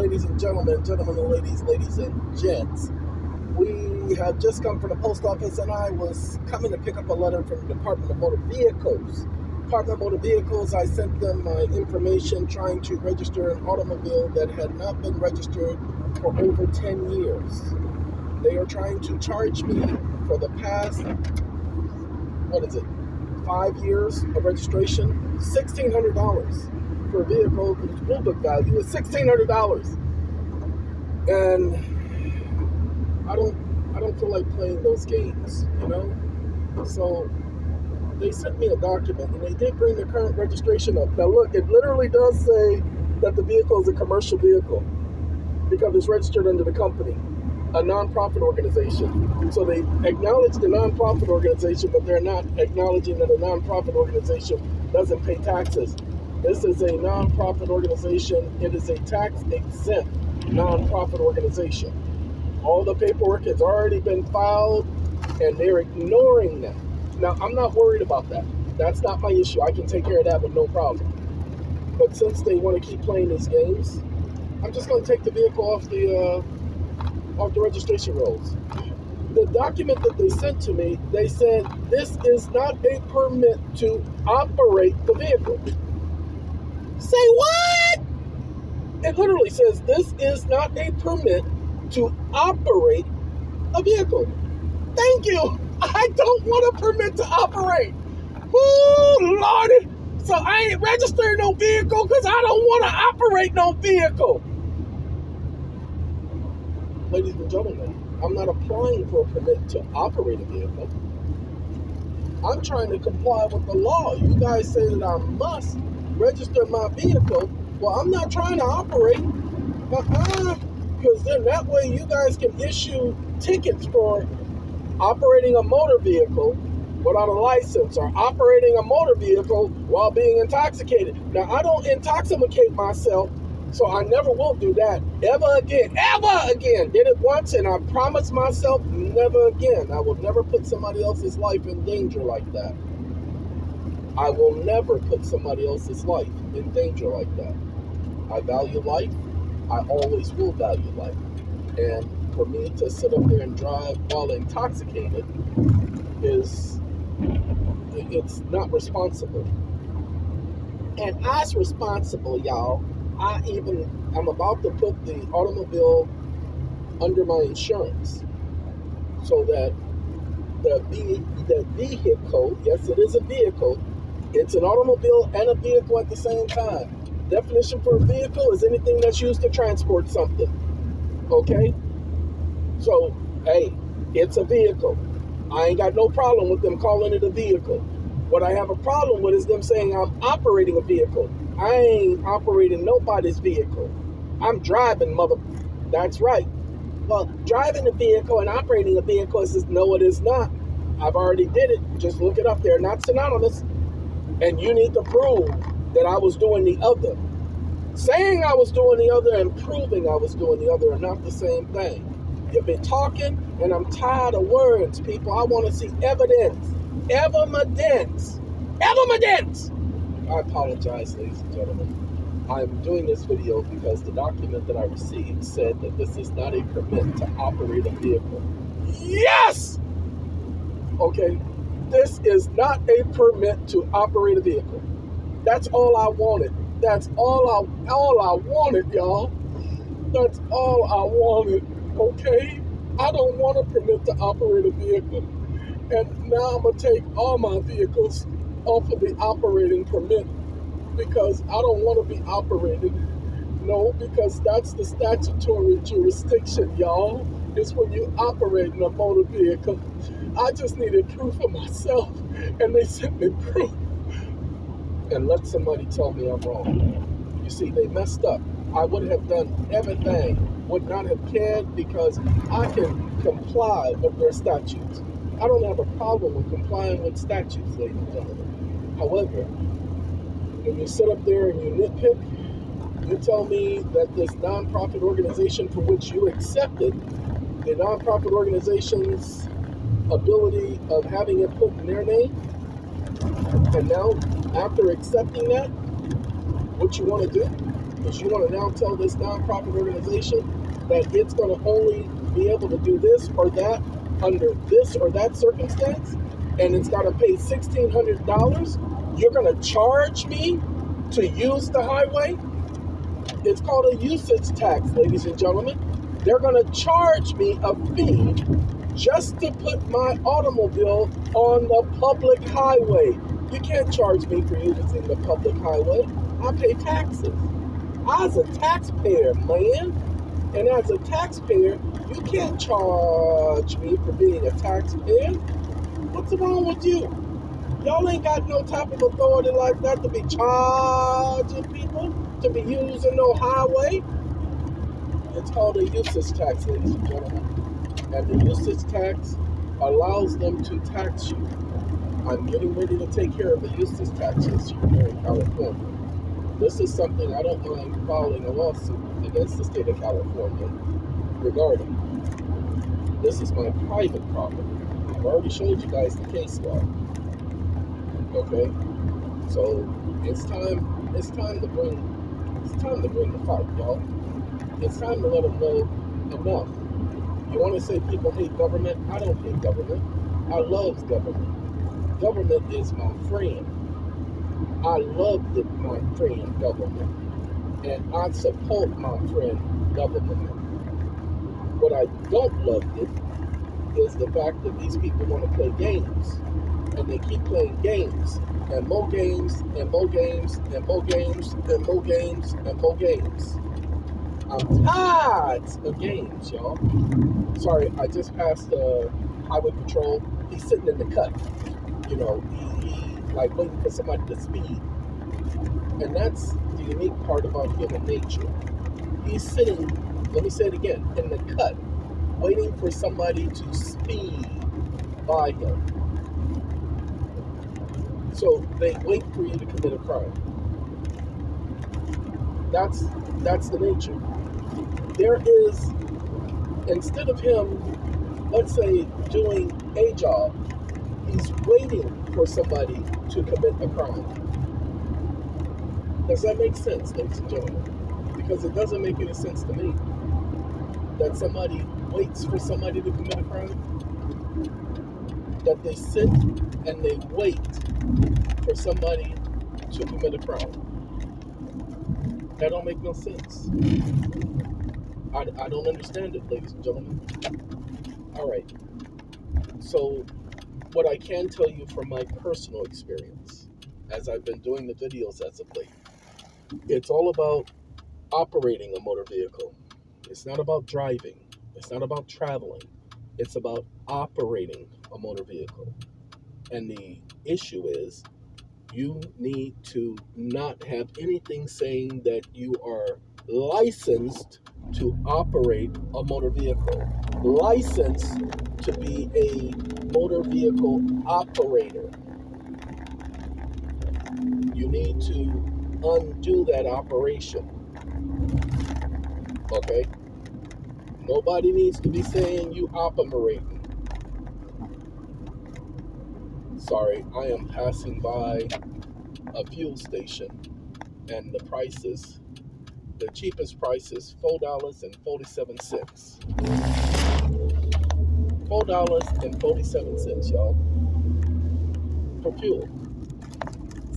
ladies and gentlemen, gentlemen and ladies and gents. We have just come from the post office, and I was coming to pick up a letter from the Department of Motor Vehicles. Department of Motor Vehicles, I sent them my information trying to register an automobile that had not been registered for over 10 years. They are trying to charge me for the past, 5 years of registration, $1,600 for a vehicle whose Blue Book value is $1,600. And I don't feel like playing those games, you know? So they sent me a document, and they did bring the current registration up. Now look, it literally does say that the vehicle is a commercial vehicle because it's registered under the company, a nonprofit organization. So they acknowledge the nonprofit organization, but they're not acknowledging that a nonprofit organization doesn't pay taxes. This is a nonprofit organization. It is a tax-exempt nonprofit organization. All the paperwork has already been filed, and they're ignoring that. Now, I'm not worried about that. That's not my issue. I can take care of that with no problem. But since they want to keep playing these games, I'm just going to take the vehicle off the registration rolls. The document that they sent to me, they said this is not a permit to operate the vehicle. Say what? It literally says this is not a permit to operate a vehicle. Thank you. I don't want a permit to operate. Oh, Lordy. So I ain't registering no vehicle because I don't want to operate no vehicle. Ladies and gentlemen, I'm not applying for a permit to operate a vehicle. I'm trying to comply with the law. You guys say that I must register my vehicle. Well, I'm not trying to operate. Because then that way you guys can issue tickets for operating a motor vehicle without a license or operating a motor vehicle while being intoxicated. Now, I don't intoxicate myself, so I never will do that ever again. Ever again. Did it once, and I promised myself never again. I will never put somebody else's life in danger like that. I will never put somebody else's life in danger like that. I value life. I always will value life. And for me to sit up there and drive while intoxicated it's not responsible. And as responsible, y'all, I'm about to put the automobile under my insurance so that the vehicle, yes, it is a vehicle, it's an automobile and a vehicle at the same time. Definition for a vehicle is anything that's used to transport something. Okay? So, hey, it's a vehicle. I ain't got no problem with them calling it a vehicle. What I have a problem with is them saying I'm operating a vehicle. I ain't operating nobody's vehicle. I'm driving, mother. That's right. Well, driving a vehicle and operating a vehicle is no, it is not. I've already did it. Just look it up. They're not synonymous. And you need to prove that I was doing the other. Saying I was doing the other and proving I was doing the other are not the same thing. You've been talking, and I'm tired of words, people. I want to see evidence. Evidence. I apologize, ladies and gentlemen. I'm doing this video because the document that I received said that this is not a permit to operate a vehicle. Yes! Okay, this is not a permit to operate a vehicle. That's all I wanted. That's all I wanted, y'all. That's all I wanted, okay? I don't want a permit to operate a vehicle. And now I'm going to take all my vehicles off of the operating permit because I don't want to be operated. No, because that's the statutory jurisdiction, y'all. It's when you operate in a motor vehicle. I just needed proof of myself, and they sent me proof. And let somebody tell me I'm wrong. You see, they messed up. I would have done everything, would not have cared because I can comply with their statutes. I don't have a problem with complying with statutes, ladies and gentlemen. However, when you sit up there and you nitpick, you tell me that this nonprofit organization for which you accepted, the nonprofit organization's ability of having it put in their name, and now after accepting that, what you want to do Because you want to now tell this nonprofit organization that it's going to only be able to do this or that under this or that circumstance, and it's got to pay $1,600. You're going to charge me to use the highway? It's called a usage tax, ladies and gentlemen. They're going to charge me a fee just to put my automobile on the public highway. You can't charge me for using the public highway. I pay taxes. As a taxpayer, man, and as a taxpayer, you can't charge me for being a taxpayer. What's wrong with you? Y'all ain't got no type of authority like that to be charging people to be using no highway. It's called a usage tax, ladies and gentlemen. And the usage tax allows them to tax you. I'm getting ready to take care of the usage taxes here in California. This is something I don't mind filing a lawsuit against the state of California regarding. This is my private property. I've already showed you guys the case law. Okay? So it's time to bring the fight, y'all. It's time to let them know enough. You want to say people hate government? I don't hate government. I love government. Government is my friend. I love my friend government. And I support my friend government. What I don't love is the fact that these people want to play games. And they keep playing games. And more games, and more games, and more games, and more games, and more games. I'm tired of games, y'all. Sorry, I just passed highway patrol. He's sitting in the cut. You know, he like waiting for somebody to speed. And that's the unique part about human nature. He's sitting, let me say it again, in the cut, waiting for somebody to speed by him. So they wait for you to commit a crime. That's the nature. There is, instead of him, let's say, doing a job, he's waiting for somebody to commit a crime. Does that make sense, ladies and gentlemen? Because it doesn't make any sense to me that somebody waits for somebody to commit a crime. That they sit and they wait for somebody to commit a crime. That don't make no sense. I don't understand it, ladies and gentlemen. All right. So what I can tell you from my personal experience, as I've been doing the videos as of late, it's all about operating a motor vehicle. It's not about driving. It's not about traveling. It's about operating a motor vehicle. And the issue is you need to not have anything saying that you are licensed to operate a motor vehicle, licensed to be a motor vehicle operator. You need to undo that operation. Okay? Nobody needs to be saying you operating. Sorry, I am passing by a fuel station and the prices, the cheapest price is $4.47. $4.47, y'all, for fuel.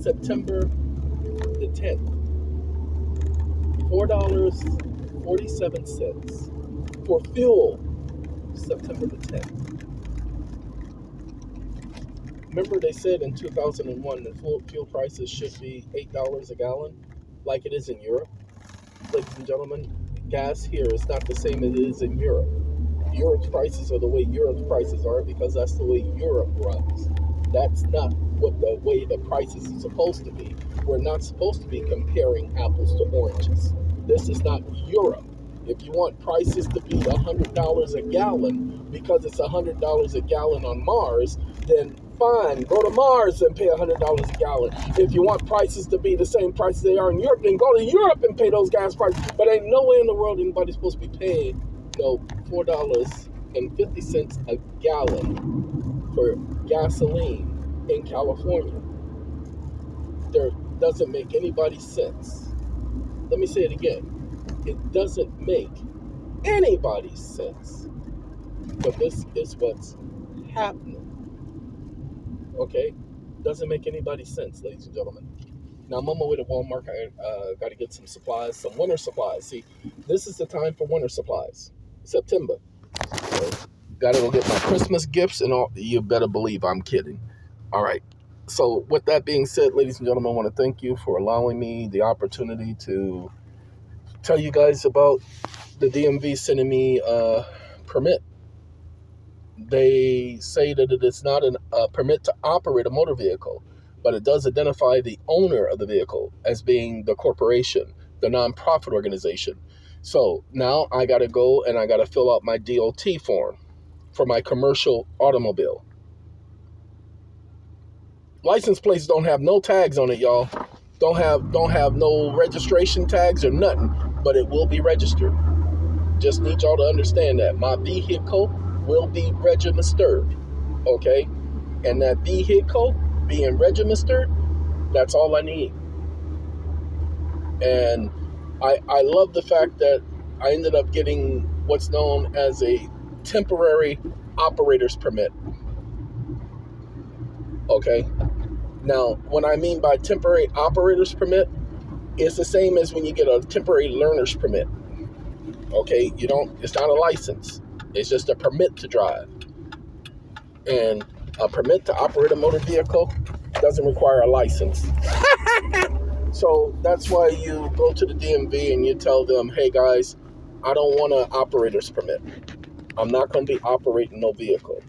September the 10th. $4.47 for fuel. September the 10th. Remember they said in 2001 that fuel prices should be $8 a gallon, like it is in Europe? Ladies and gentlemen, gas here is not the same as it is in Europe. Europe's prices are the way Europe's prices are because that's the way Europe runs. That's not what the way the prices are supposed to be. We're not supposed to be comparing apples to oranges. This is not Europe. If you want prices to be $100 a gallon because it's $100 a gallon on Mars, then fine, go to Mars and pay $100 a gallon. If you want prices to be the same prices they are in Europe, then go to Europe and pay those gas prices. But ain't no way in the world anybody's supposed to be paying $4.50 a gallon for gasoline in California. There doesn't make anybody sense. Let me say it again. It doesn't make anybody's sense. But this is what's happening. Okay? Doesn't make anybody's sense, ladies and gentlemen. Now I'm on my way to Walmart. I got to get some supplies, some winter supplies. See, this is the time for winter supplies. September. So, got to go get my Christmas gifts and all. You better believe I'm kidding. All right. So with that being said, ladies and gentlemen, I want to thank you for allowing me the opportunity to tell you guys about the DMV sending me a permit. They say that it is not a permit to operate a motor vehicle, but it does identify the owner of the vehicle as being the corporation, the nonprofit organization. So now I got to go and I got to fill out my DOT form for my commercial automobile. License plates don't have no tags on it, y'all. Don't have no registration tags or nothing, but it will be registered. Just need y'all to understand that my vehicle will be registered, okay? And that vehicle being registered, that's all I need. And I love the fact that I ended up getting what's known as a temporary operator's permit, okay? Now, what I mean by temporary operator's permit, it's the same as when you get a temporary learner's permit, okay? It's not a license. It's just a permit to drive. And a permit to operate a motor vehicle doesn't require a license. So that's why you go to the DMV and you tell them, hey guys, I don't want an operator's permit. I'm not going to be operating no vehicle.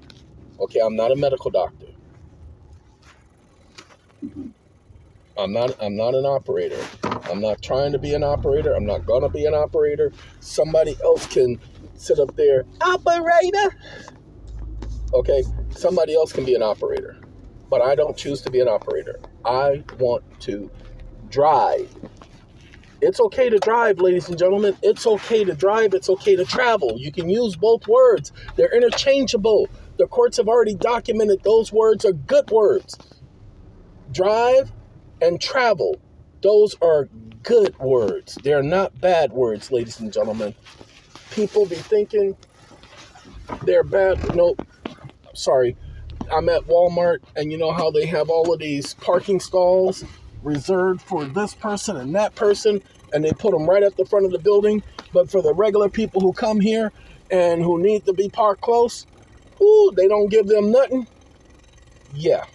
Okay, I'm not a medical doctor. I'm not an operator. I'm not trying to be an operator. I'm not going to be an operator. Somebody else can sit up there, operator. Okay, somebody else can be an operator. But I don't choose to be an operator. I want to drive. It's okay to drive, ladies and gentlemen. It's okay to drive. It's okay to travel. You can use both words. They're interchangeable. The courts have already documented those words are good words. Drive and travel. Those are good words. They're not bad words, ladies and gentlemen. People be thinking they're bad. Nope. Sorry. I'm at Walmart, and you know how they have all of these parking stalls reserved for this person and that person, and they put them right at the front of the building. But for the regular people who come here and who need to be parked close, they don't give them nothing. Yeah,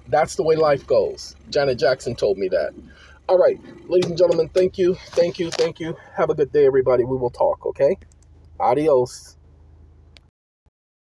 that's the way life goes. Janet Jackson told me that. All right, ladies and gentlemen, thank you. Have a good day, everybody. We will talk, okay? Adios.